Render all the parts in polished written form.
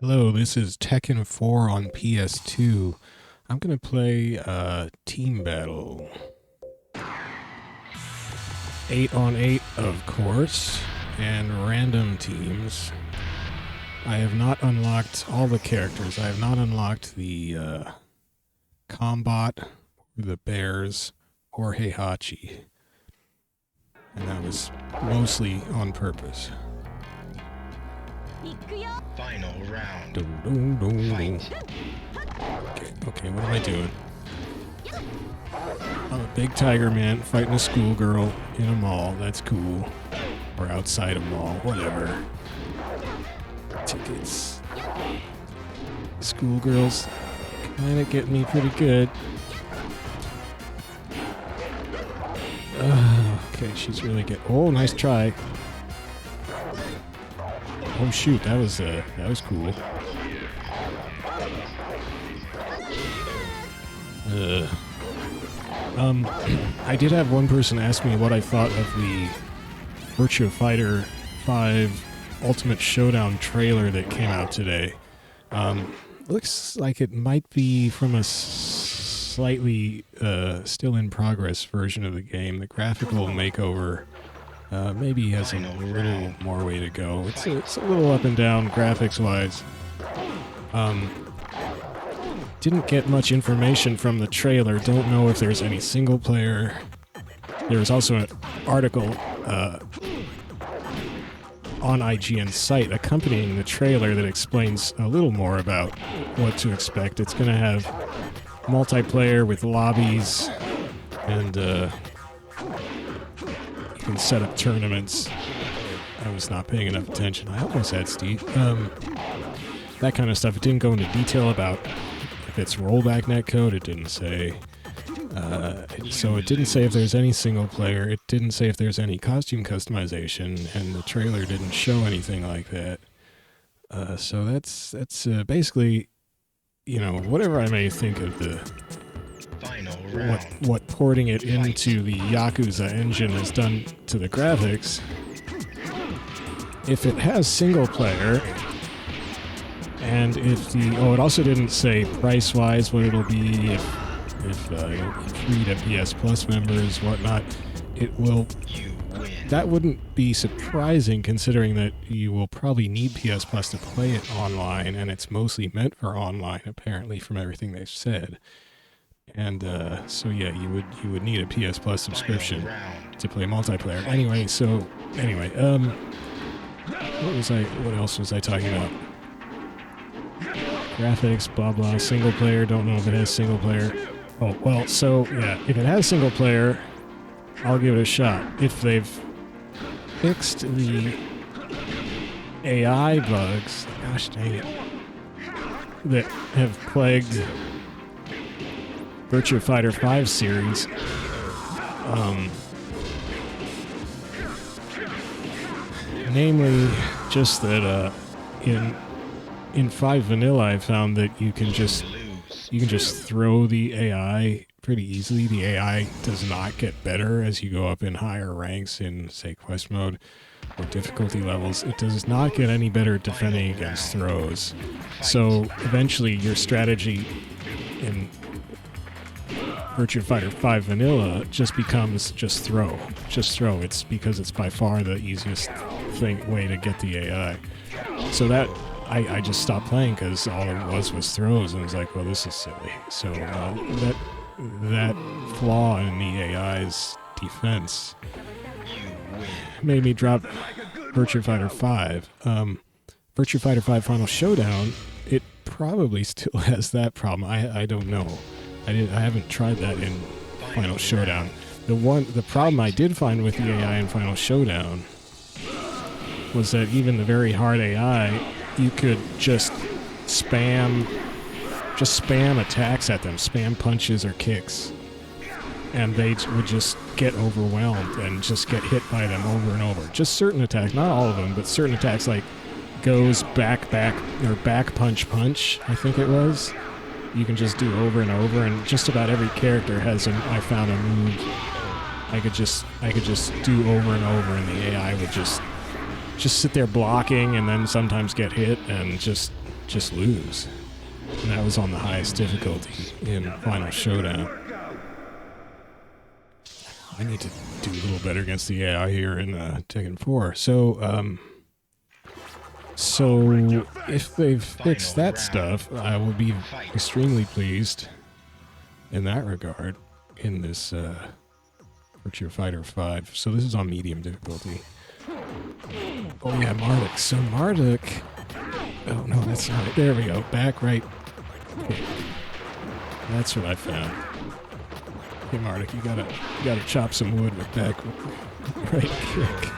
Hello, this is Tekken 4 on PS2. I'm gonna play Team Battle. 8 on 8, of course, and random teams. I have not unlocked all the characters. I have not unlocked the Combot, or the Bears, or Heihachi. And that was mostly on purpose. Final round. Okay, what am I doing? I'm a big tiger man fighting a schoolgirl in a mall. That's cool. Or outside a mall, whatever. Tickets. Schoolgirls kinda get me pretty good. Okay, she's really good. Oh, nice try. Oh shoot, that was cool. I did have one person ask me what I thought of the Virtua Fighter 5 Ultimate Showdown trailer that came out today. Looks like it might be from a slightly still in progress version of the game. The graphical makeover maybe has a little more way to go. It's a little up and down graphics-wise. Didn't get much information from the trailer. Don't know if there's any single player. There's also an article on IGN's site accompanying the trailer that explains a little more about what to expect. It's going to have multiplayer with lobbies, and you can set up tournaments. I was not paying enough attention. I almost had Steve. That kind of stuff. It didn't go into detail about if it's rollback netcode. It didn't say. So it didn't say if there's any single player. It didn't say if there's any costume customization, and the trailer didn't show anything like that. So that's basically, you know, whatever I may think of the what porting it into the Yakuza engine has done to the graphics. If it has single player, and if the it also didn't say price wise what it'll be if it'll be free to PS Plus members, whatnot. It will. That wouldn't be surprising considering that you will probably need PS Plus to play it online, and it's mostly meant for online apparently from everything they've said. And so yeah, you would need a PS Plus subscription to play multiplayer. Anyway, what else was I talking about? Graphics, blah blah, single player, don't know if it has single player. Oh, well, so yeah, if it has single player, I'll give it a shot. If they've fixed the AI bugs, gosh dang it, that have plagued Virtua Fighter 5 series. Namely, just that in 5 Vanilla, I found that you can just throw the AI pretty easily. The AI does not get better as you go up in higher ranks in, say, quest mode or difficulty levels. It does not get any better at defending against throws. So eventually, your strategy in Virtua Fighter 5 Vanilla just becomes just throw. Just throw. It's because it's by far the easiest way to get the AI. So that I just stopped playing because all it was throws, and I was like, well, this is silly. So that flaw in the AI's defense made me drop Virtua Fighter 5. Virtua Fighter 5 Final Showdown, it probably still has that problem. I don't know. I haven't tried that in Final Showdown. The problem I did find with the AI in Final Showdown was that even the very hard AI, you could just spam attacks at them, spam punches or kicks, and they would just get overwhelmed and just get hit by them over and over. Just certain attacks, not all of them, but certain attacks like goes back, or back punch, I think it was. You can just do over and over, and just about every character has I found a move I could just do over and over, and the AI would just sit there blocking and then sometimes get hit and just just lose. And that was on the highest difficulty in Final Showdown. I need to do a little better against the AI here in Tekken 4. So if they've fixed that stuff, I will be extremely pleased in that regard in this Virtua Fighter 5. So this is on medium difficulty. Oh yeah, Marduk. So Marduk... Oh no, that's not it. There we go. Back right. Okay. That's what I found. Okay, Marduk, you gotta chop some wood with back right kick.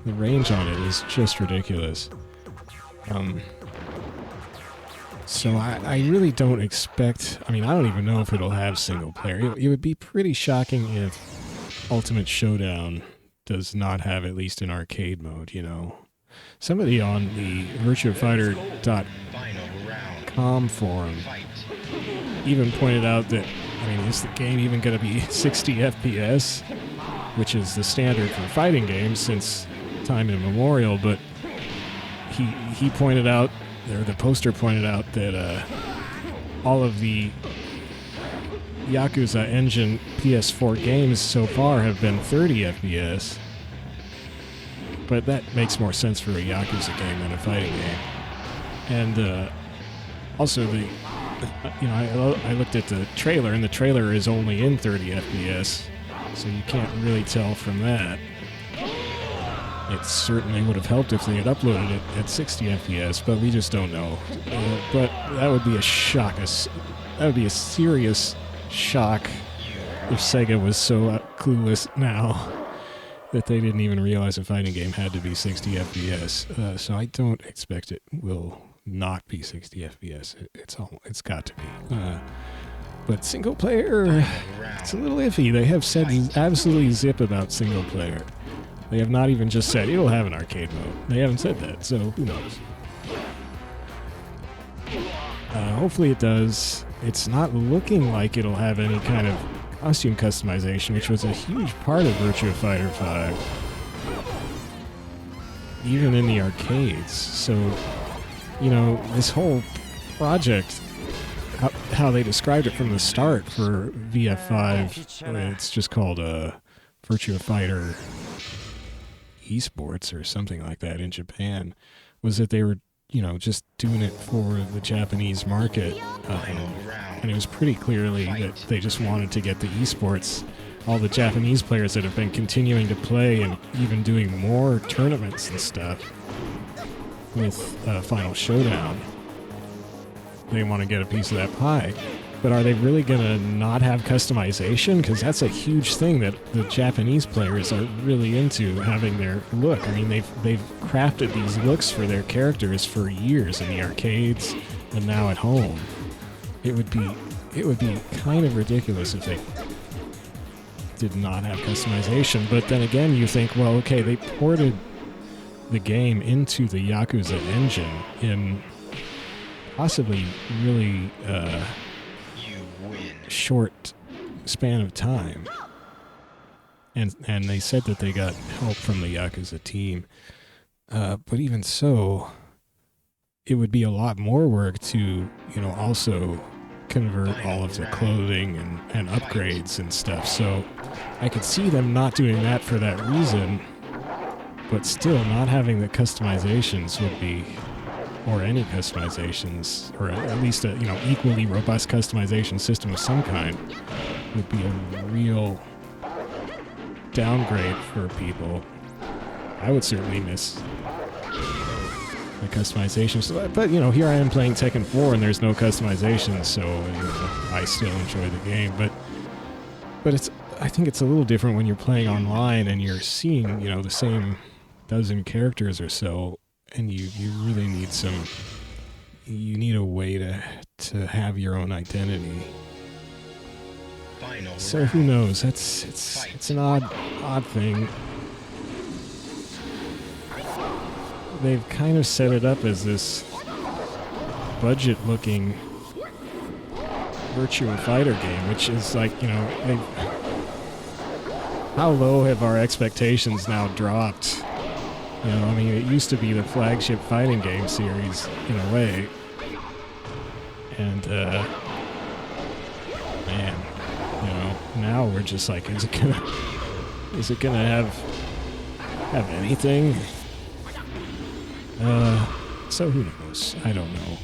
The range on it is just ridiculous. So I really don't expect... I mean, I don't even know if it'll have single player. It would be pretty shocking if Ultimate Showdown does not have at least an arcade mode, you know. Somebody on the virtuafighter.com forum even pointed out that, I mean, is the game even going to be 60 FPS? Which is the standard for fighting games since time immemorial, but he pointed out, or the poster pointed out, that all of the Yakuza engine PS4 games so far have been 30 FPS. But that makes more sense for a Yakuza game than a fighting game. And also, I looked at the trailer, and the trailer is only in 30 FPS, so you can't really tell from that. It certainly would have helped if they had uploaded it at 60 FPS, but we just don't know. But that would be a shock. That would be a serious shock if Sega was so clueless now that they didn't even realize a fighting game had to be 60 FPS. So I don't expect it will not be 60 FPS. It's got to be. But single player, it's a little iffy. They have said absolutely zip about single player. They have not even just said it'll have an arcade mode. They haven't said that, so who knows? Hopefully it does. It's not looking like it'll have any kind of costume customization, which was a huge part of Virtua Fighter 5. Even in the arcades. So, you know, this whole project, how they described it from the start for VF5, it's just called Virtua Fighter Esports or something like that in Japan, was that they were, you know, just doing it for the Japanese market. And it was pretty clearly that they just wanted to get the esports, all the Japanese players that have been continuing to play and even doing more tournaments and stuff with Final Showdown. They want to get a piece of that pie. But are they really going to not have customization? Because that's a huge thing that the Japanese players are really into, having their look. I mean, they've crafted these looks for their characters for years in the arcades and now at home. It would be kind of ridiculous if they did not have customization. But then again, you think, well, okay, they ported the game into the Yakuza engine in possibly really short span of time, and they said that they got help from the Yakuza team, but even so, it would be a lot more work to, you know, also convert all of the clothing and upgrades and stuff. So I could see them not doing that for that reason, but still not having the customizations would be, or any customizations, or at least a, you know, equally robust customization system of some kind, would be a real downgrade for people. I would certainly miss the customizations, but you know, here I am playing Tekken 4 and there's no customization, so you know, I still enjoy the game. But I think it's a little different when you're playing online and you're seeing, you know, the same dozen characters or so, and you really need you need a way to have your own identity. So who knows? It's an odd thing. They've kind of set it up as this budget-looking Virtua Fighter game, which is like, you know, how low have our expectations now dropped You know, I mean, it used to be the flagship fighting game series in a way. And, man, you know, now we're just like, is it gonna have anything? So who knows? I don't know.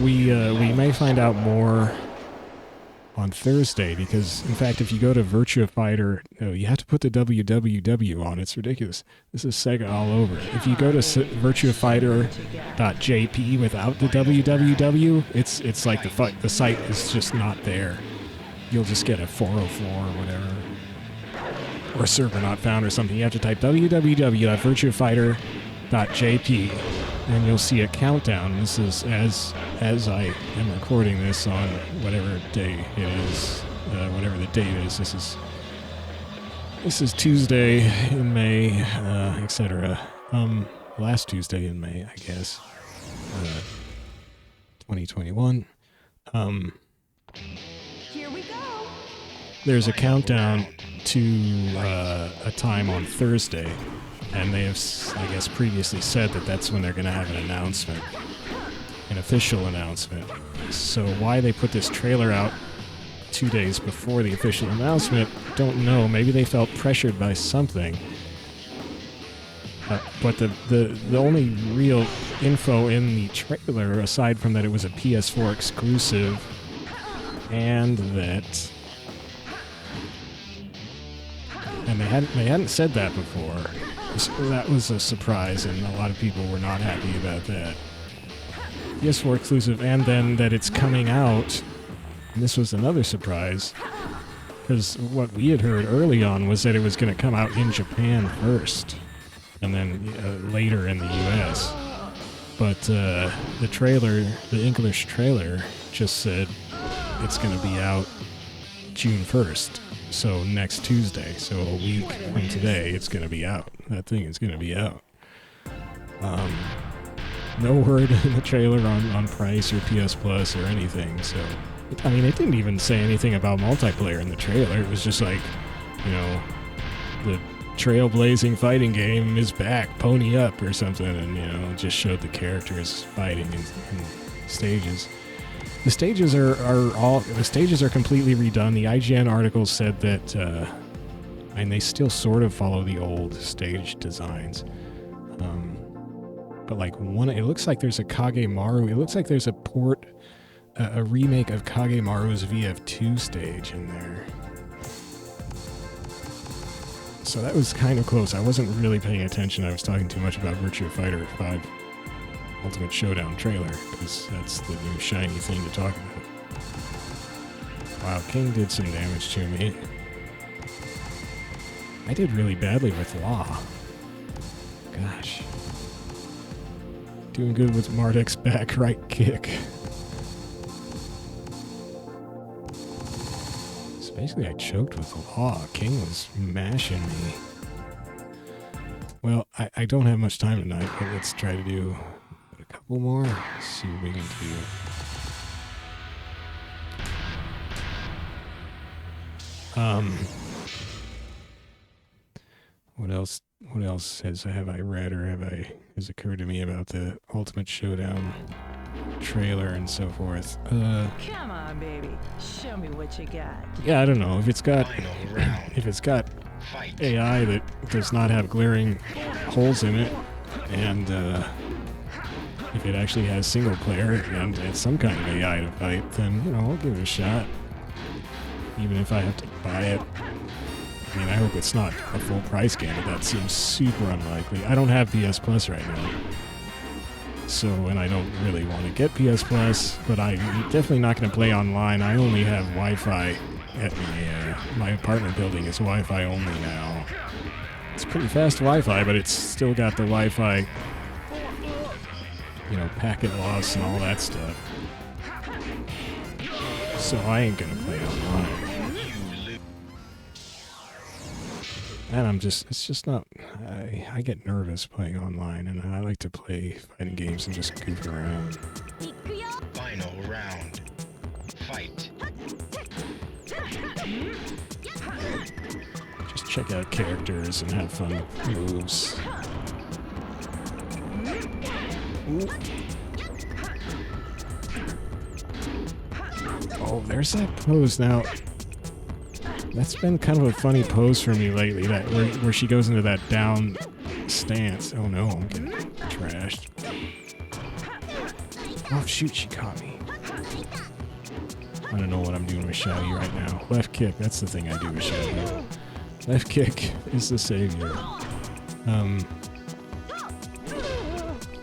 We may find out more on Thursday because, in fact, if you go to Virtua Fighter, you have to put the www on. It's ridiculous. This is Sega all over. If you go to virtuafighter.jp without the www, it's like the site is just not there. You'll just get a 404 or whatever, or a server not found or something. You have to type www.virtuafighter.jp. And you'll see a countdown. This is as I am recording this on whatever day it is, whatever the date is. This is Tuesday in May, etc. Last Tuesday in May, I guess, 2021. Here we go. There's a countdown to a time on Thursday. And they have, I guess, previously said that that's when they're going to have an announcement, an official announcement. So why they put this trailer out 2 days before the official announcement, don't know. Maybe they felt pressured by something. But the only real info in the trailer, aside from that it was a PS4 exclusive, and that... And they hadn't said that before. So that was a surprise, and a lot of people were not happy about that. PS4 exclusive, and then that it's coming out. And this was another surprise, because what we had heard early on was that it was going to come out in Japan first, and then later in the US. But the trailer, the English trailer, just said it's going to be out June 1st. So next Tuesday, so a week from today, it's going to be out. That thing is going to be out. No word in the trailer on price or PS Plus or anything. So, I mean, it didn't even say anything about multiplayer in the trailer. It was just like, you know, the trailblazing fighting game is back, pony up or something, and, you know, just showed the characters fighting in stages. The stages are completely redone. The IGN article said that, and they still sort of follow the old stage designs. But like it looks like there's a Kagemaru. It looks like there's a remake of Kagemaru's VF2 stage in there. So that was kind of close. I wasn't really paying attention. I was talking too much about Virtua Fighter 5. Ultimate Showdown trailer, because that's the new shiny thing to talk about. Wow, King did some damage to me. I did really badly with Law. Gosh. Doing good with Marduk's back right kick. So basically I choked with Law. King was mashing me. Well, I don't have much time tonight, but let's try to do a couple more. See what we can do. What else have I read or has occurred to me about the Ultimate Showdown trailer and so forth? Come on, baby. Show me what you got. Yeah, I don't know if it's got Fight. AI that does not have glaring holes in it, and if it actually has single player and it's some kind of AI to fight, then, you know, I'll give it a shot. Even if I have to buy it. I mean, I hope it's not a full price game, but that seems super unlikely. I don't have PS Plus right now. So, and I don't really want to get PS Plus, but I'm definitely not going to play online. I only have Wi-Fi at my apartment building is Wi-Fi only now. It's pretty fast Wi-Fi, but it's still got the Wi-Fi, you know, packet loss and all that stuff. So I ain't going to play online. And it's just not, I get nervous playing online, and I like to play fighting games and just goof around. Final round. Fight. Just check out characters and have fun moves. Ooh. Oh, there's that pose now. That's been kind of a funny pose for me lately, that where she goes into that down stance. Oh no, I'm getting trashed. Oh shoot, she caught me. I don't know what I'm doing with Shaggy right now. Left kick, that's the thing I do with Shaggy. Left kick is the savior.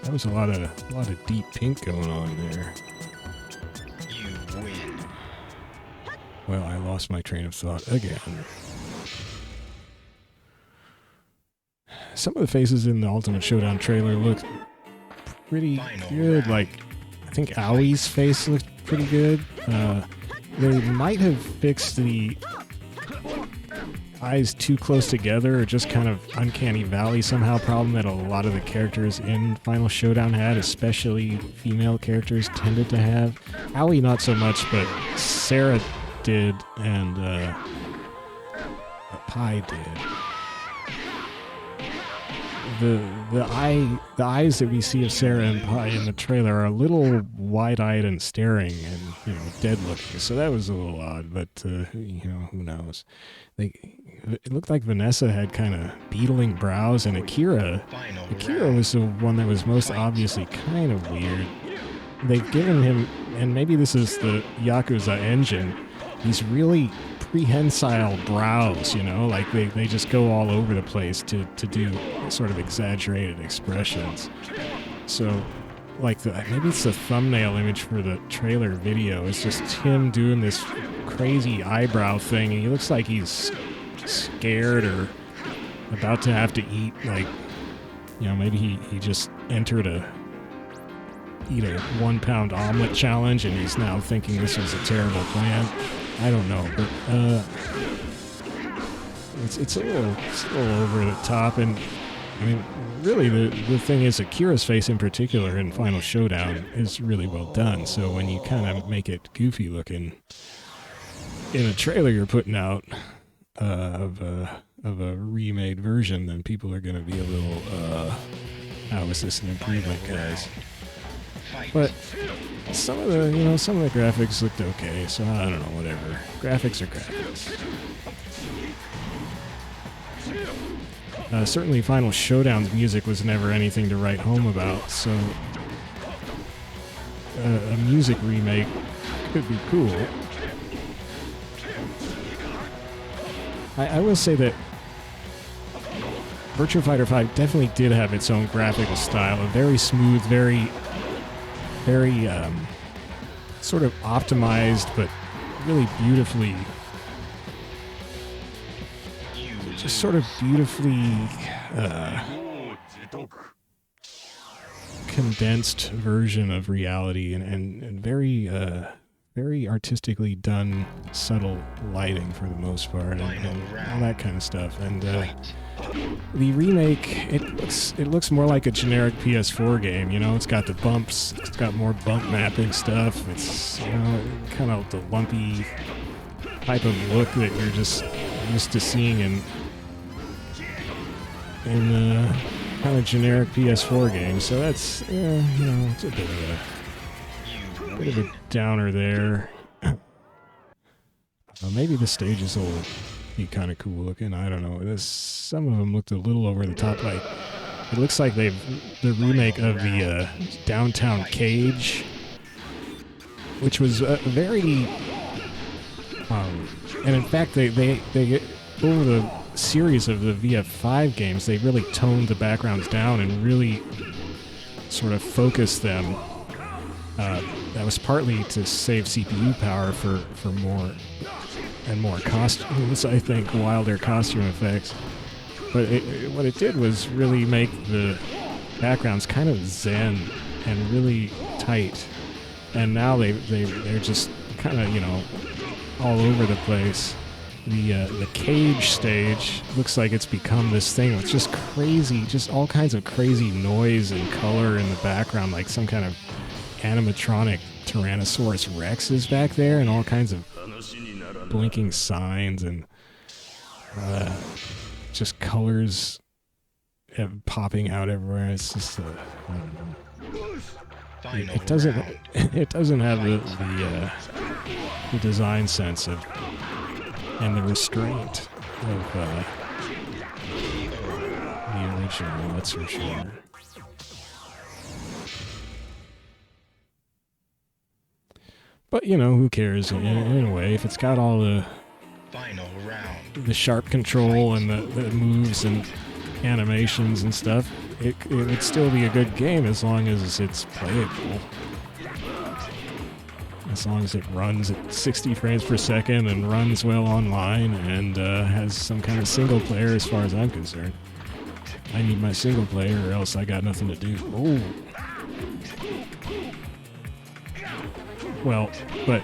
That was a lot of deep pink going on there. You win. Well, I lost my train of thought again. Some of the faces in the Ultimate Showdown trailer look pretty good. Like, I think Aui's face looked pretty good. They might have fixed the eyes too close together, or just kind of uncanny valley somehow problem that a lot of the characters in Final Showdown had, especially female characters tended to have. Aoi not so much, but Sarah did, and Pi did. The eyes that we see of Sarah and Pi in the trailer are a little wide-eyed and staring and, dead-looking. So that was a little odd, but, who knows. It looked like Vanessa had kind of beetling brows, and Akira was the one that was most obviously kind of weird. They've given him, and maybe this is the Yakuza engine, these really prehensile brows, like they just go all over the place to do sort of exaggerated expressions. So, like, maybe it's the thumbnail image for the trailer video. It's just him doing this crazy eyebrow thing, and he looks like he's scared or about to have to eat, like, maybe he just entered eat a 1 pound omelet challenge, and he's now thinking this was a terrible plan. I don't know, but it's a little over the top, and I mean, really, the thing is, Akira's face in particular in Final Showdown is really well done. So when you kind of make it goofy looking in a trailer you're putting out of a remade version, then people are going to be a little, how is this an improvement, guys? But some of the graphics looked okay, so I don't know, whatever. Graphics are graphics. Certainly Final Showdown's music was never anything to write home about, so a music remake could be cool. I will say that Virtua Fighter 5 definitely did have its own graphical style, a very smooth, very sort of optimized, but really beautifully, just sort of beautifully condensed version of reality, and very artistically done, subtle lighting for the most part, and all that kind of stuff. And the remake, it looks more like a generic PS4 game. It's got the bumps, it's got more bump mapping stuff. It's kind of the lumpy type of look that you're just used to seeing in kind of generic PS4 games. So that's it's a bit of a downer there. Maybe the stages will be kind of cool looking. I don't know. Some of them looked a little over the top. Like, it looks like the remake of the Downtown Cage, which was very, and in fact they over the series of the VF5 games, they really toned the backgrounds down and really sort of focused them. That was partly to save CPU power for more and more costumes, I think, wilder costume effects. But what it did was really make the backgrounds kind of zen and really tight. And now they're just kind of, all over the place. The cage stage looks like it's become this thing with just crazy, just all kinds of crazy noise and color in the background, like some kind of animatronic Tyrannosaurus Rex is back there, and all kinds of blinking signs, and just colors popping out everywhere. It's just, I don't know. It doesn't. It doesn't have the design sense of and the restraint of the original. That's for sure. But you know, who cares? In a way, if it's got all the sharp control and the moves and animations and stuff, it would still be a good game as long as it's playable. As long as it runs at 60 frames per second and runs well online and has some kind of single player as far as I'm concerned. I need my single player or else I got nothing to do. Oh. Well, but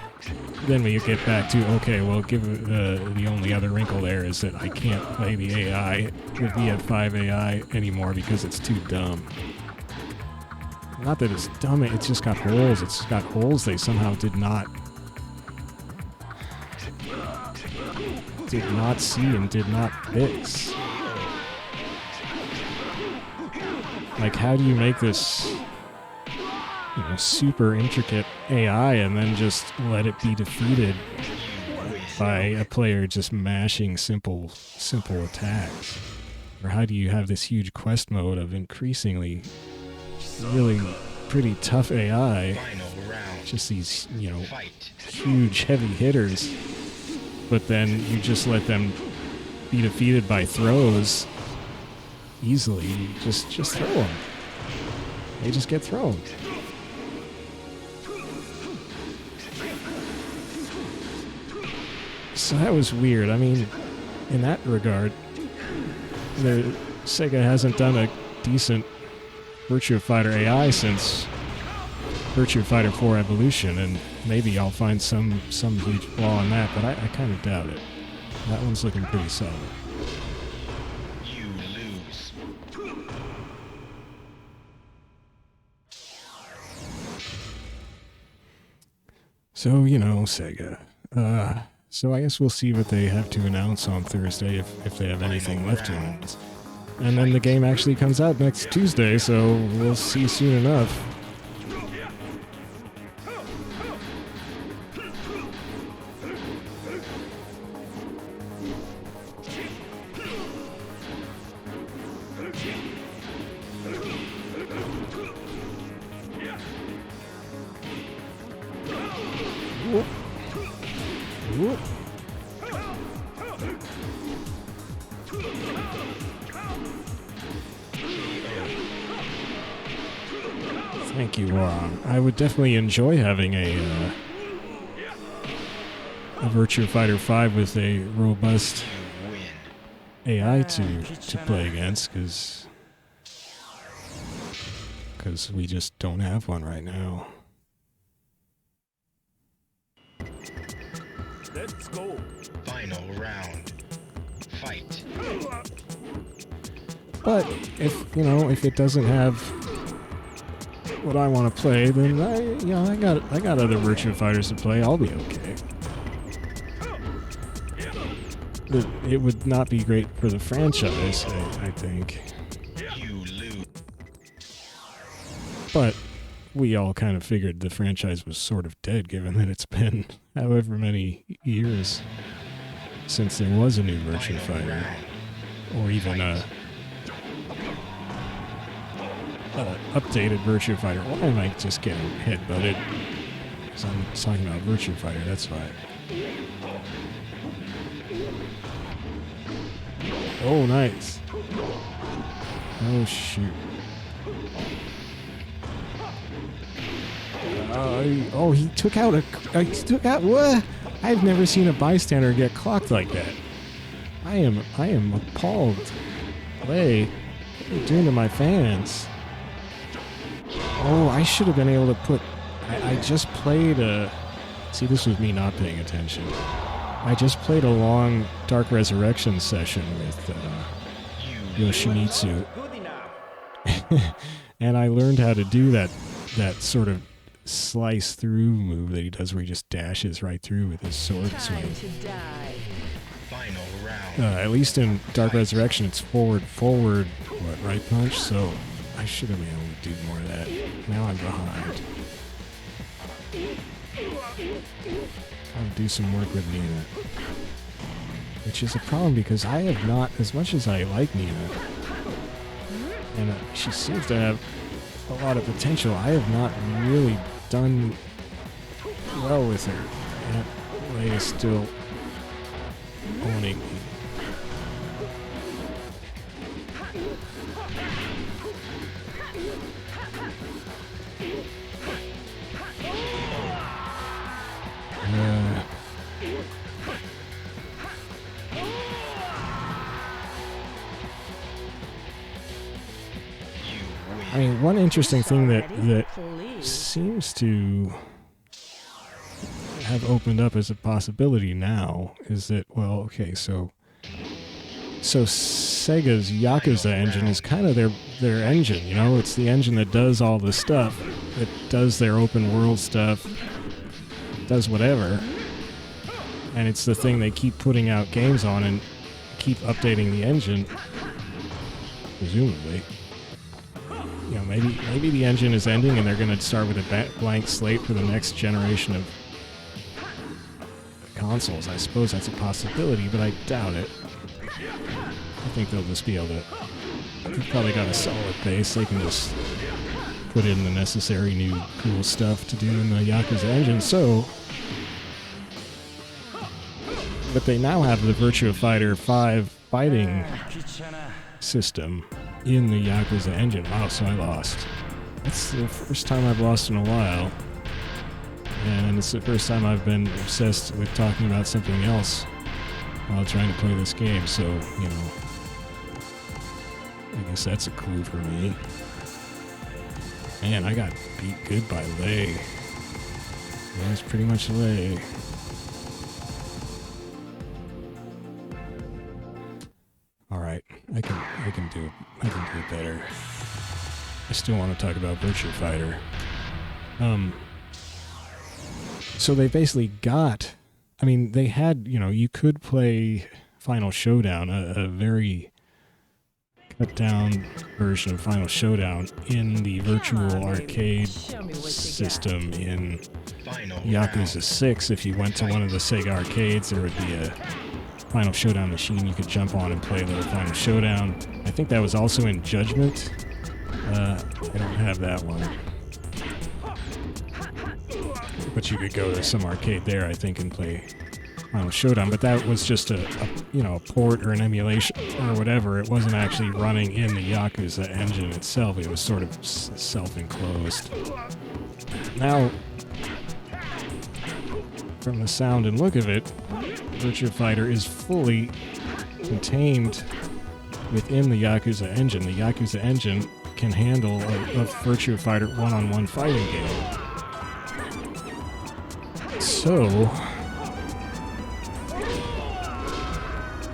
then we get back to, okay, well, the only other wrinkle there is that I can't play the AI, the VF5 AI anymore because it's too dumb. Not that it's dumb, it's just got holes. It's got holes they somehow did not see and did not fix. Like, how do you make this, you know, super intricate AI and then just let it be defeated by a player just mashing simple attacks? Or how do you have this huge quest mode of increasingly really pretty tough AI, just these, you know, huge heavy hitters, but then you just let them be defeated by throws easily? Just throw them. They just get thrown. So that was weird. I mean, in that regard, Sega hasn't done a decent Virtua Fighter AI since Virtua Fighter 4 Evolution, and maybe I'll find some huge flaw in that, but I kind of doubt it. That one's looking pretty solid. You lose. So, you know, Sega. So I guess we'll see what they have to announce on Thursday, if they have anything left to announce. And then the game actually comes out next Tuesday, so we'll see soon enough. Whoop. Whoop. Thank you. I would definitely enjoy having a Virtua Fighter 5 with a robust AI to play against, because we just don't have one right now. Let's go. Final round. Fight. But if it doesn't have what I want to play, then I got other Virtua Fighters to play. I'll be okay. It would not be great for the franchise, I think. You lose. But we all kind of figured the franchise was sort of dead, given that it's been however many years since there was a new Virtua Fighter, or even a updated Virtua Fighter. Why am I just getting headbutted? Because I'm talking about Virtua Fighter, that's why. Oh, nice. Oh, shoot. He took out what? I've never seen a bystander get clocked like that. I am appalled. Hey, what are you doing to my fans? Oh, I should have been able to put... I just played a... See, this was me not paying attention. I just played a long Dark Resurrection session with Yoshimitsu. And I learned how to do that sort of slice through move that he does where he just dashes right through with his sword swing. Final round. At least in Dark Resurrection, it's forward, right punch, so I should have been able to do more of that. Now I'm behind. I'll do some work with Nina. Which is a problem because I have not, as much as I like Nina, and she seems to have a lot of potential, I have not really done well with her. That Lay is still owning me. I mean, one interesting thing that seems to have opened up as a possibility now is that, well, okay, so Sega's Yakuza engine is kind of their engine, you know? It's the engine that does all the stuff. It does their open world stuff, does whatever. And it's the thing they keep putting out games on and keep updating the engine, presumably. You know, maybe the engine is ending and they're going to start with a blank slate for the next generation of consoles. I suppose that's a possibility, but I doubt it. I think they'll just be able to... They've probably got a solid base. They can just put in the necessary new cool stuff to do in the Yakuza engine, so... But they now have the Virtua Fighter 5 fighting system in the Yakuza engine. Wow, so I lost. That's the first time I've lost in a while. And it's the first time I've been obsessed with talking about something else while trying to play this game, so, you know, I guess that's a clue for me. Man, I got beat good by Lay. Yeah, it's pretty much Lay. Alright, I can do it better. I still want to talk about Virtua Fighter. So they basically got... I mean, they had, you know, you could play Final Showdown, a very cut-down version of Final Showdown in the virtual arcade system in Yakuza 6. If you went to one of the Sega arcades, there would be a Final Showdown machine you could jump on and play a little Final Showdown. I think that was also in Judgment. I don't have that one. But you could go to some arcade there, I think, and play Final Showdown. But that was just a port or an emulation or whatever. It wasn't actually running in the Yakuza engine itself. It was sort of self-enclosed. Now, from the sound and look of it, Virtua Fighter is fully contained within the Yakuza engine. The Yakuza engine can handle a Virtua Fighter one-on-one fighting game. So,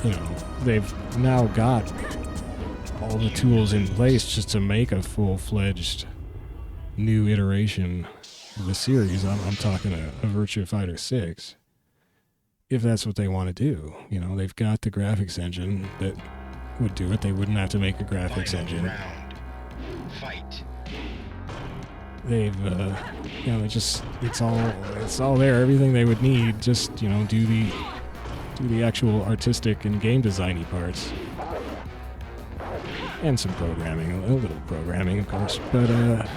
you know, they've now got all the tools in place just to make a full-fledged new iteration of the series. I'm talking a Virtua Fighter 6. If that's what they want to do. You know, they've got the graphics engine that would do it. They wouldn't have to make a graphics engine. Fight. They've, you know, it's all there. Everything they would need. Just, you know, do the actual artistic and game designy parts, and some programming, a little programming, of course. But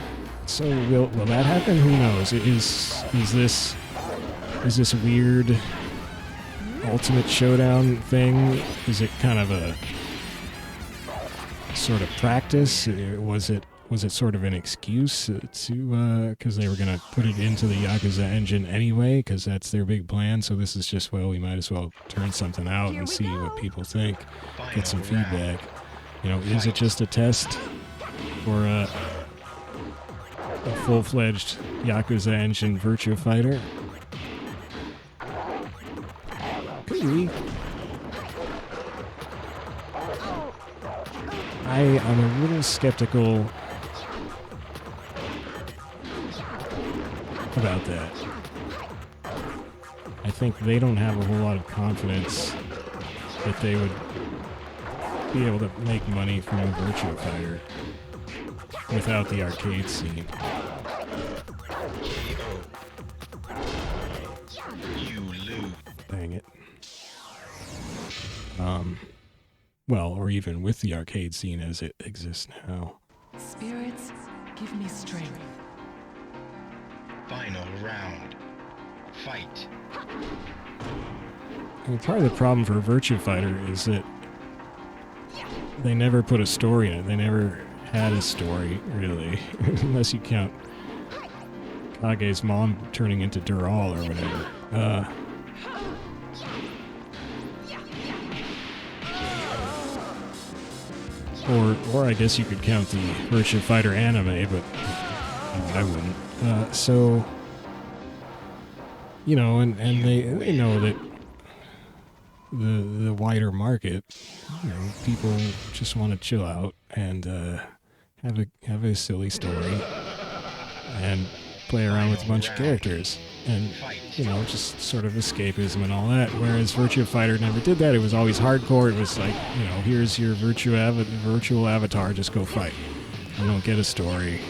so will that happen? Who knows? Is this weird Ultimate Showdown thing? Is it kind of a sort of practice? Was it sort of an excuse to, because they were going to put it into the Yakuza engine anyway, because that's their big plan, so this is just, well, we might as well turn something out and see what people think, get some feedback. You know, is it just a test for a full-fledged Yakuza engine Virtua Fighter? Could be. I'm a little skeptical about that. I think they don't have a whole lot of confidence that they would be able to make money from a Virtua Fighter without the arcade scene. You lose. Dang it. Well, or even with the arcade scene as it exists now. Spirits, give me strength. Final round. Fight. I mean, part of the problem for Virtua Fighter is that they never put a story in it. They never had a story, really, unless you count Kage's mom turning into Dural or whatever. Or I guess you could count the Virtua Fighter anime, but I wouldn't. So, you know, and they know that the wider market, you know, people just want to chill out and have a silly story and play around with a bunch of characters and, you know, just sort of escapism and all that. Whereas Virtua Fighter never did that. It was always hardcore. It was like, you know, here's your virtual avatar, just go fight. You don't get a story.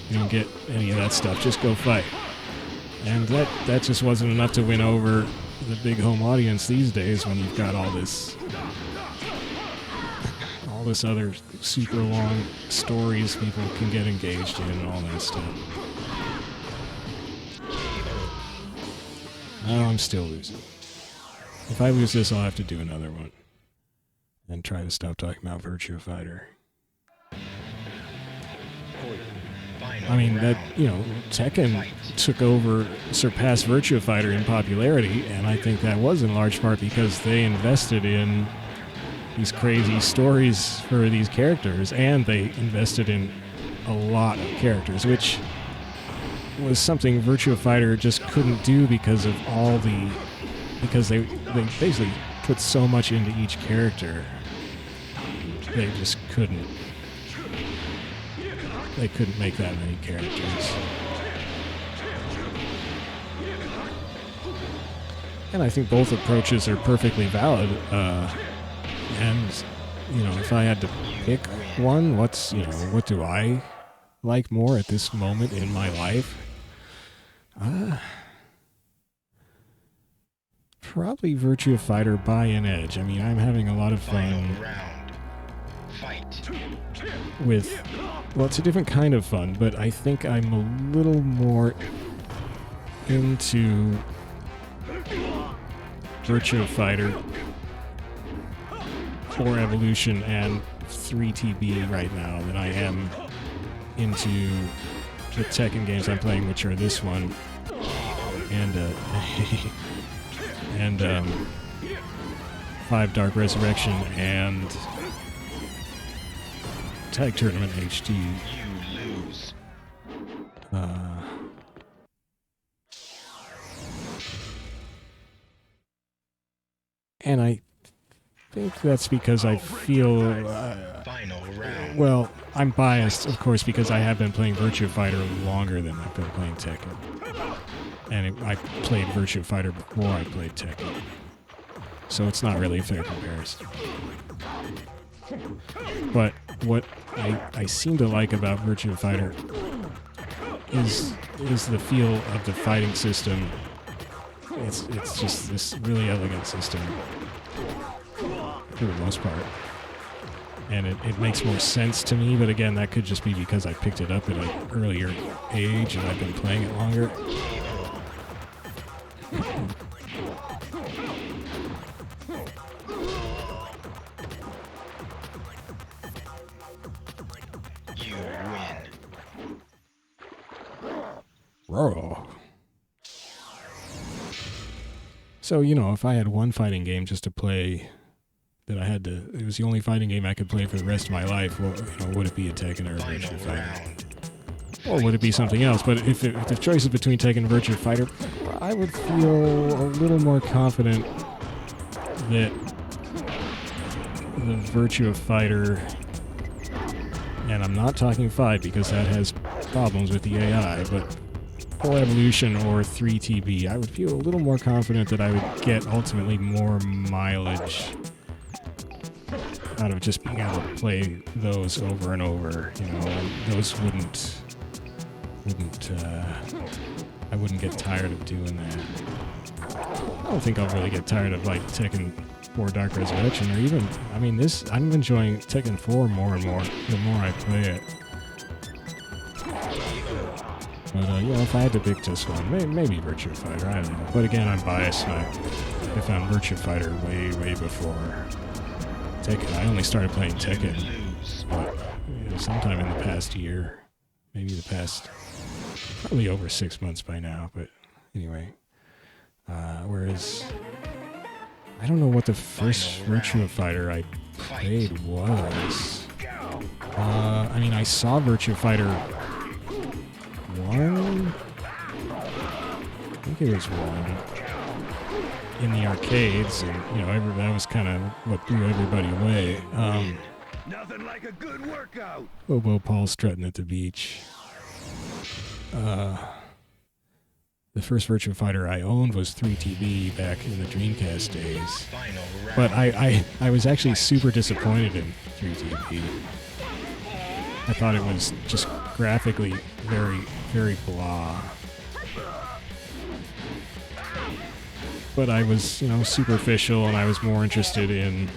You don't get any of that stuff. Just go fight. And that just wasn't enough to win over the big home audience these days when you've got all this other super long stories people can get engaged in and all that stuff. Oh, I'm still losing. If I lose this, I'll have to do another one. And try to stop talking about Virtua Fighter. I mean, that, you know, Tekken surpassed Virtua Fighter in popularity, and I think that was in large part because they invested in these crazy stories for these characters, and they invested in a lot of characters, which was something Virtua Fighter just couldn't do because of because they basically put so much into each character. They just couldn't. They couldn't make that many characters. And I think both approaches are perfectly valid. And, you know, if I had to pick one, what do I like more at this moment in my life? Probably Virtua Fighter by an edge. I mean, I'm having a lot of fun with, well, it's a different kind of fun, but I think I'm a little more into Virtua Fighter 4 Evolution and 3TB right now than I am into the Tekken games I'm playing, which are this one and 5 Dark Resurrection and Tag Tournament HD. You lose. And I think that's because I feel, Final round. well, I'm biased, of course, because I have been playing Virtua Fighter longer than I've been playing Tekken. And I played Virtua Fighter before I played Tekken. So it's not really a fair comparison. But what I seem to like about Virtua Fighter is the feel of the fighting system. It's just this really elegant system for the most part. And it makes more sense to me, but again, that could just be because I picked it up at an earlier age and I've been playing it longer. You win. Raw. So, you know, if I had one fighting game just to play that I had to, it was the only fighting game I could play for the rest of my life, well, you know, would it be a Tekken or a Virtua Fighter? Or would it be something else? But if the choice is between Tekken and Virtua Fighter, I would feel a little more confident that the Virtua Fighter, and I'm not talking 5 because that has problems with the AI, but 4 Evolution or 3TB, I would feel a little more confident that I would get ultimately more mileage out of just being able to play those over and over, you know, and those wouldn't, I wouldn't get tired of doing that. I don't think I'll really get tired of, like, Tekken 4 Dark Resurrection, or even, I mean, I'm enjoying Tekken 4 more and more, the more I play it. But, yeah, if I had to pick just one, maybe Virtua Fighter, I don't know. But again, I'm biased, and I found Virtua Fighter way before Tekken. I only started playing Tekken, you know, sometime in the past year, maybe the past, probably over 6 months by now, but anyway. Whereas, I don't know what the first Virtua Fighter I played was. I mean, I saw Virtua Fighter 1? I think it was 1. In the arcades, and, you know, that was kind of what blew everybody away. Nothing like a good workout. Bobo Paul strutting at the beach. The first Virtua Fighter I owned was 3TB back in the Dreamcast days. But I was actually super disappointed in 3TB. I thought it was just graphically very blah. But I was, you know, superficial, and I was more interested in...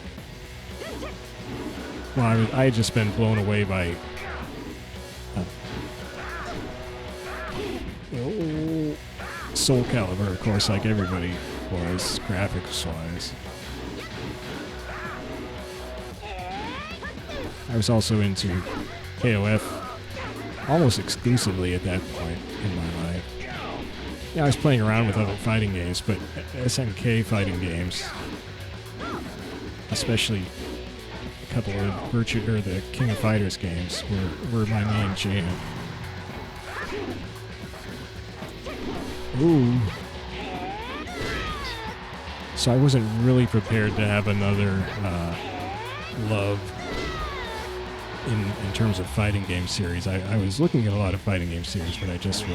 Well, I had just been blown away by... Soul Calibur, of course, like everybody was, graphics-wise. I was also into KOF almost exclusively at that point in my life. Yeah, I was playing around with other fighting games, but SNK fighting games, especially a couple of the King of Fighters games, were my main jam. Ooh. So I wasn't really prepared to have another love in terms of fighting game series. I was looking at a lot of fighting game series, but I just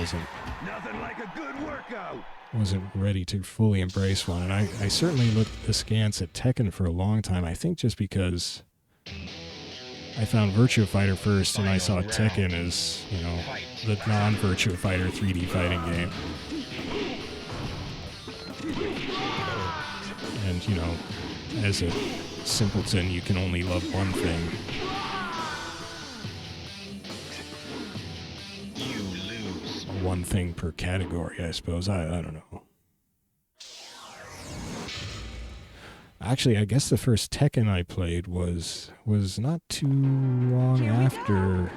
wasn't ready to fully embrace one. And I certainly looked askance at Tekken for a long time. I think just because I found Virtua Fighter first, and I saw Tekken as, you know, the non-Virtua Fighter 3D fighting game. And, you know, as a simpleton, you can only love one thing. You lose. One thing per category, I suppose. I don't know. Actually, I guess the first Tekken I played was not too long after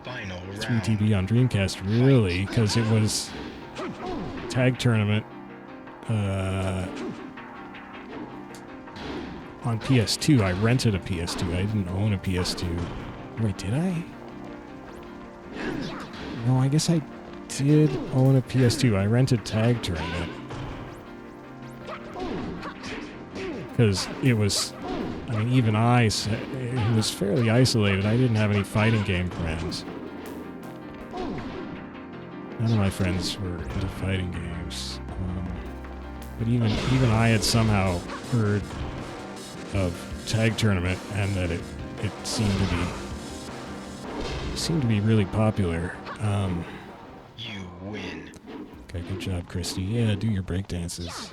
3TB on Dreamcast, really, because it was tag tournament on PS2. I rented a PS2. I didn't own a PS2. Wait, did I? No, I guess I did own a PS2. I rented Tag Tournament. Because it was, I mean, even it was fairly isolated. I didn't have any fighting game friends. None of my friends were into fighting games. But even I had somehow heard of Tag Tournament, and that it seemed to be really popular. You win. Okay, good job, Christy. Yeah, do your break dances.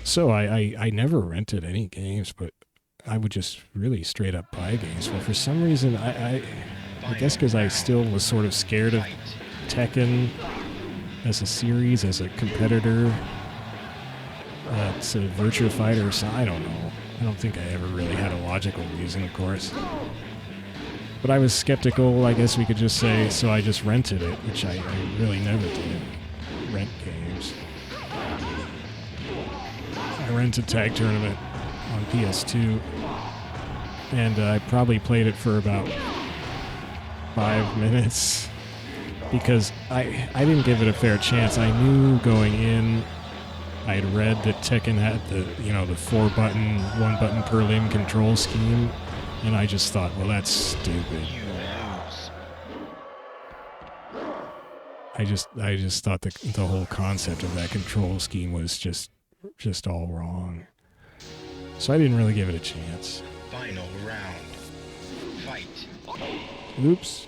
So I never rented any games, but I would just really straight up buy games. But for some reason, I guess because I still was sort of scared of Tekken as a series, as a competitor. It's a Virtua Fighter, so I don't know. I don't think I ever really had a logical reason, of course. But I was skeptical, I guess we could just say, so I just rented it, which I really never did. Rent games. I rented Tag Tournament on PS2, and I probably played it for about 5 minutes, because I didn't give it a fair chance. I knew going in, I had read that Tekken had the 4-button, 1-button per limb control scheme, and I just thought, well, that's stupid. I just thought the whole concept of that control scheme was just all wrong. So I didn't really give it a chance. Final round. Fight. Oops.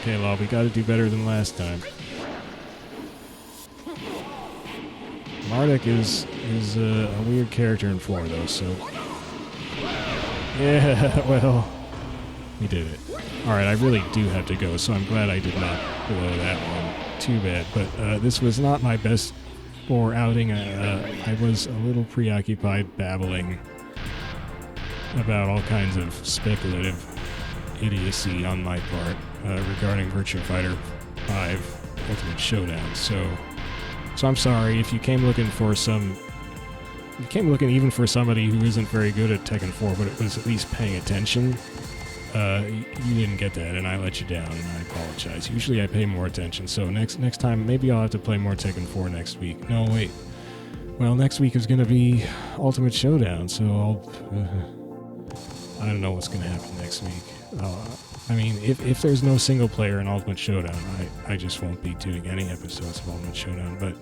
Okay, Law, we gotta do better than last time. Marduk is a weird character in 4, though, so... Yeah, well... We did it. Alright, I really do have to go, so I'm glad I did not blow that one. Too bad, but this was not my best 4 outing. I was a little preoccupied babbling about all kinds of speculative idiocy on my part regarding Virtua Fighter 5 Ultimate Showdown. So I'm sorry if you came looking for even for somebody who isn't very good at Tekken 4, but it was at least paying attention. You didn't get that, and I let you down, and I apologize. Usually I pay more attention, so next time maybe I'll have to play more Tekken 4 next week. No, wait. Well, next week is going to be Ultimate Showdown, so I don't know what's going to happen next week. I mean, if there's no single player in Ultimate Showdown, I just won't be doing any episodes of Ultimate Showdown, but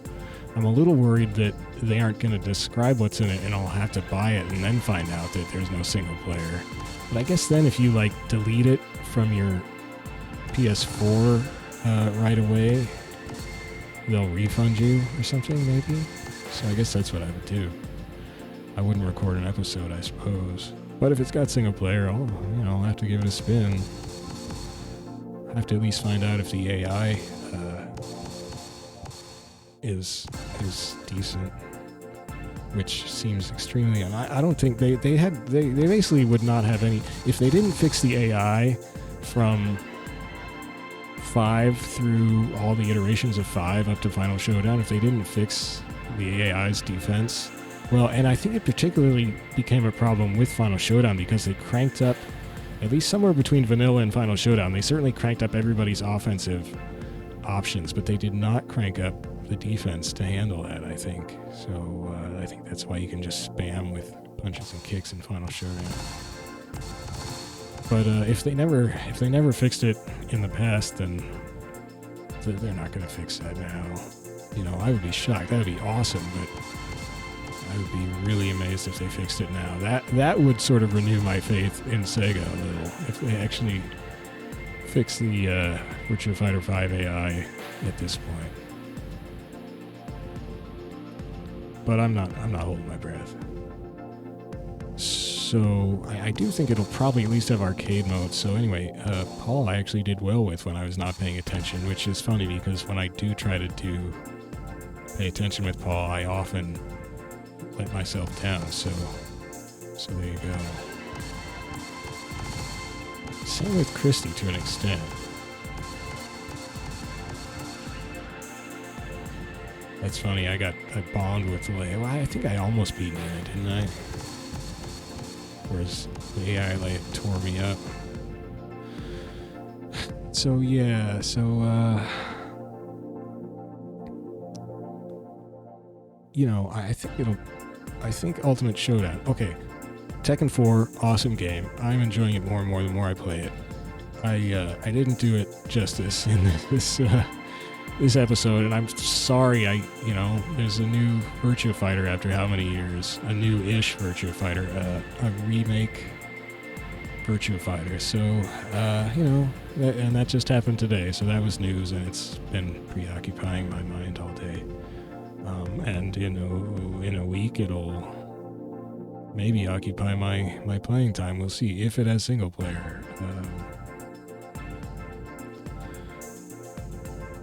I'm a little worried that they aren't going to describe what's in it, and I'll have to buy it and then find out that there's no single player. But I guess then if you, like, delete it from your PS4 right away, they'll refund you or something, maybe? So I guess that's what I would do. I wouldn't record an episode, I suppose. But if it's got single player, I'll have to give it a spin. I have to at least find out if the AI is decent, which seems extremely. I don't think they basically would not have any if they didn't fix the AI from 5 through all the iterations of 5 up to Final Showdown. If they didn't fix the AI's defense, well, and I think it particularly became a problem with Final Showdown because they cranked up, at least somewhere between Vanilla and Final Showdown, they certainly cranked up everybody's offensive options, but they did not crank up the defense to handle that, I think. So I think that's why you can just spam with punches and kicks in Final Showdown. But if they never fixed it in the past, then they're not going to fix that now. You know, I would be shocked. That would be awesome, but I would be really amazed if they fixed it now. That would sort of renew my faith in Sega a little, if they actually fix the Virtua Fighter 5 AI at this point. But I'm not holding my breath. So I do think it'll probably at least have arcade mode. So anyway, Paul I actually did well with when I was not paying attention, which is funny because when I do try to pay attention with Paul, I often let myself down. So there you go. Same with Christy to an extent. That's funny, I bombed with Leia. Well, I think I almost beat Nina, didn't I? Whereas the AI like tore me up. So yeah, you know, I think Ultimate Showdown. Okay, Tekken 4, awesome game. I'm enjoying it more and more the more I play it. I didn't do it justice in this episode, and I'm sorry. There's a new Virtua Fighter after how many years? A new-ish Virtua Fighter, a remake Virtua Fighter. So, and that just happened today. So that was news, and it's been preoccupying my mind all day. And in a week, it'll maybe occupy my playing time. We'll see if it has single player.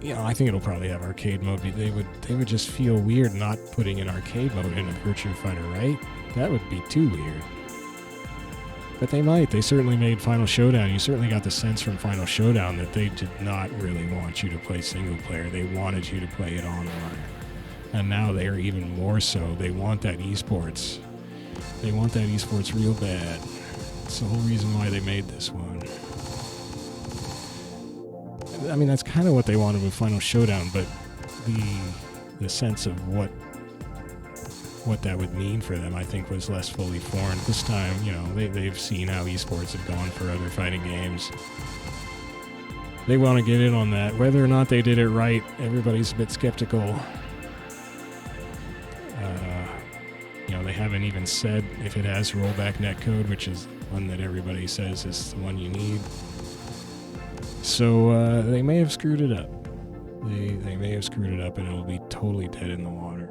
I think it'll probably have arcade mode. They would just feel weird not putting an arcade mode in a Virtua Fighter, right? That would be too weird. But they might. They certainly made Final Showdown. You certainly got the sense from Final Showdown that they did not really want you to play single player. They wanted you to play it online. And now they're even more so. They want that esports. They want that esports real bad. It's the whole reason why they made this one. I mean, that's kind of what they wanted with Final Showdown, but the sense of what that would mean for them, I think, was less fully formed. This time, they've seen how esports have gone for other fighting games. They want to get in on that. Whether or not they did it right, everybody's a bit skeptical. haven't even said if it has rollback netcode, which is one that everybody says is the one you need. So they may have screwed it up. They may have screwed it up, and it'll be totally dead in the water.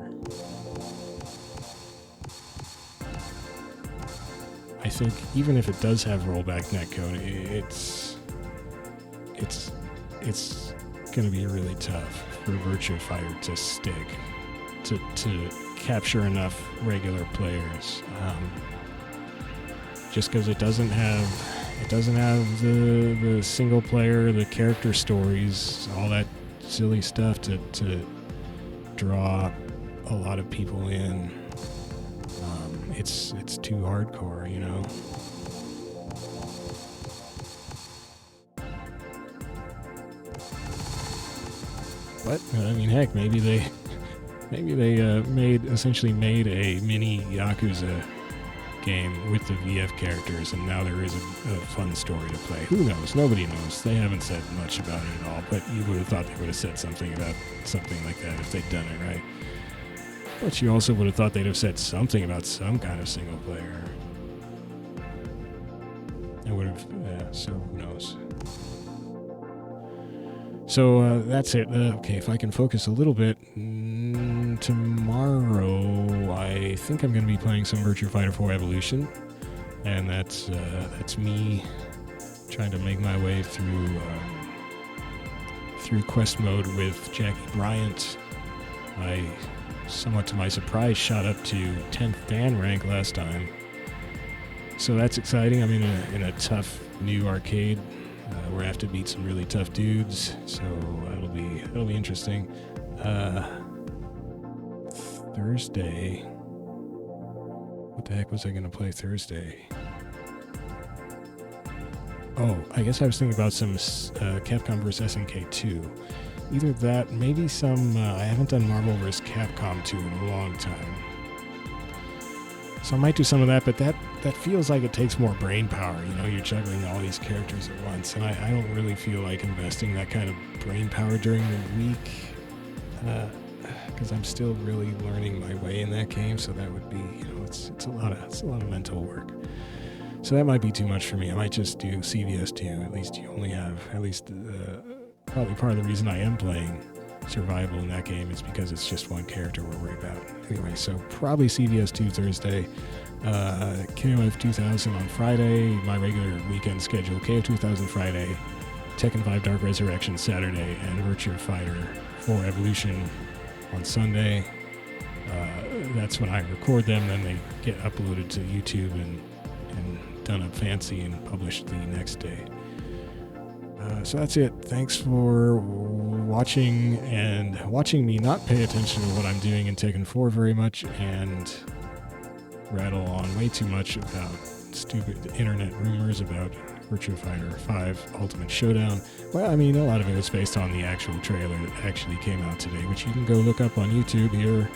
I think even if it does have rollback netcode, it's going to be really tough for Virtua Fighter to stick, to capture enough regular players. Just because it doesn't have the single player, the character stories, all that silly stuff to draw a lot of people in. It's too hardcore, you know. But I mean, heck, maybe they essentially made a mini Yakuza game with the VF characters, and now there is a fun story to play. Who knows? Nobody knows. They haven't said much about it at all, but you would have thought they would have said something about something like that if they'd done it right. But you also would have thought they'd have said something about some kind of single player. I would have, so who knows? So that's it. Okay, if I can focus a little bit, tomorrow I think I'm going to be playing some Virtua Fighter 4 Evolution, and that's me trying to make my way through quest mode with Jackie Bryant. I, somewhat to my surprise, shot up to 10th Dan rank last time, so that's exciting. I'm in a tough new arcade where I have to beat some really tough dudes, so that'll be interesting. Thursday, what the heck was I going to play Thursday? Oh, I guess I was thinking about some Capcom vs. SNK 2. Either that, maybe some, I haven't done Marvel vs. Capcom 2 in a long time. So I might do some of that, but that feels like it takes more brain power. You know, you're juggling all these characters at once, and I don't really feel like investing that kind of brain power during the week, because I'm still really learning my way in that game. So that would be, you know, it's a lot of mental work. So that might be too much for me. I might just do CVS2. At least you only have probably part of the reason I am playing survival in that game is because it's just one character we're worried about. Anyway, so probably CVS2 Thursday, KOF 2000 on Friday, my regular weekend schedule, KOF 2000 Friday, Tekken 5 Dark Resurrection Saturday, and Virtua Fighter 4 Evolution on Sunday. That's when I record them, then they get uploaded to YouTube and done up fancy and published the next day. So that's it. Thanks for watching me not pay attention to what I'm doing in Tekken 4 very much and rattle on way too much about stupid internet rumors about Virtua Fighter 5 Ultimate Showdown. Well, I mean, a lot of it was based on the actual trailer that actually came out today, which you can go look up on YouTube here.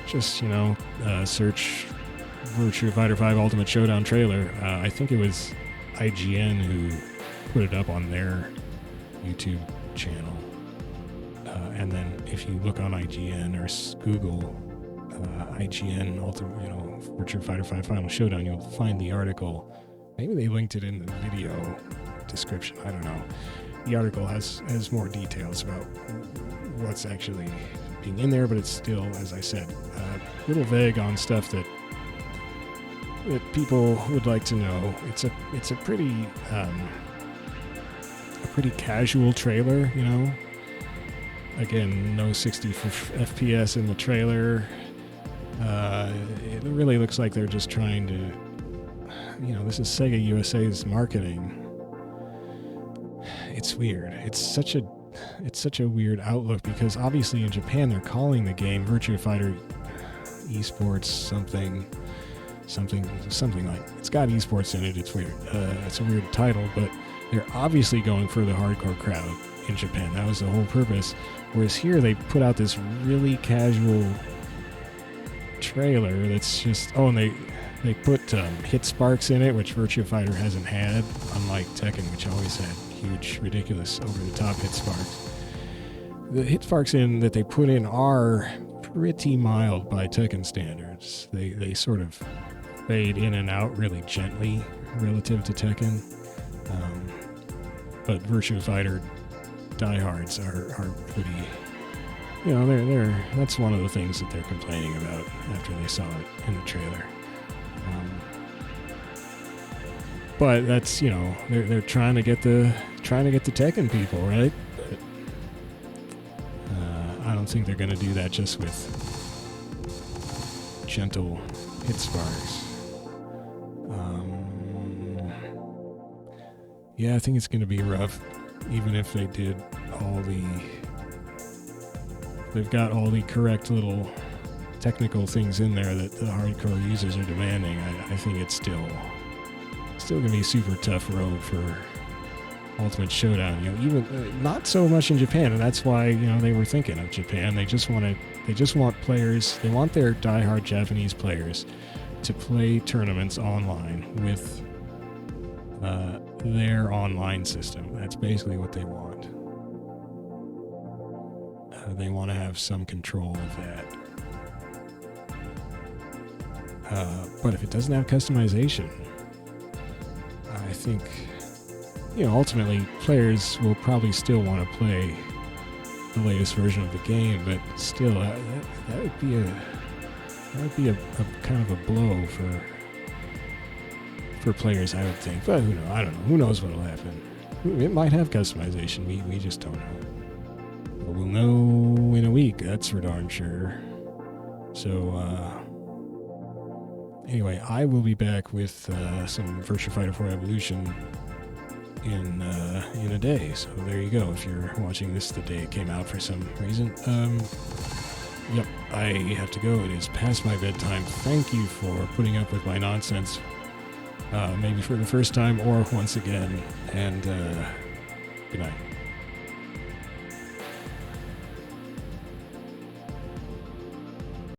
Just, you know, search Virtua Fighter 5 Ultimate Showdown trailer. I think it was IGN who put it up on their YouTube channel. And then if you look on IGN or Google IGN Ultimate, you know, Virtua Fighter 5 Final Showdown, you'll find the article. Maybe they linked it in the video description. I don't know. The article has more details about what's actually being in there, but it's still, as I said, a little vague on stuff that people would like to know. It's a pretty casual trailer, you know. Again, no 60 FPS in the trailer. It really looks like they're just trying to, you know, this is Sega USA's marketing. It's weird. It's such a weird outlook because obviously in Japan they're calling the game Virtua Fighter Esports something like, it's got esports in it. It's weird. It's a weird title, but they're obviously going for the hardcore crowd in Japan. That was the whole purpose. Whereas here they put out this really casual trailer that's just, and they put hit sparks in it, which Virtua Fighter hasn't had, unlike Tekken, which always had huge, ridiculous, over-the-top hit sparks. The hit sparks that they put in are pretty mild by Tekken standards. They sort of fade in and out really gently relative to Tekken. But Virtua Fighter diehards are pretty, you know, that's one of the things that they're complaining about after they saw it in the trailer. But that's, you know, they're trying to get the Tekken people, right? But, I don't think they're going to do that just with gentle hit sparks. Yeah, I think it's going to be rough, even if they did they've got all the correct little technical things in there that the hardcore users are demanding. I think it's still going to be a super tough road for Ultimate Showdown. You know, even not so much in Japan, and that's why, you know, they were thinking of Japan. They just want players. They want their diehard Japanese players to play tournaments online with their online system. That's basically what they want. They want to have some control of that. But if it doesn't have customization, I think, you know, ultimately players will probably still want to play the latest version of the game, but still, that would be a kind of a blow for players, I would think. But who knows? I don't know. Who knows what will happen? It might have customization. We just don't know. But we'll know in a week. That's for darn sure. So anyway, I will be back with some Virtua Fighter 4 Evolution in a day. So there you go. If you're watching this the day it came out for some reason. Yep, I have to go. It is past my bedtime. Thank you for putting up with my nonsense. Maybe for the first time or once again. And good night.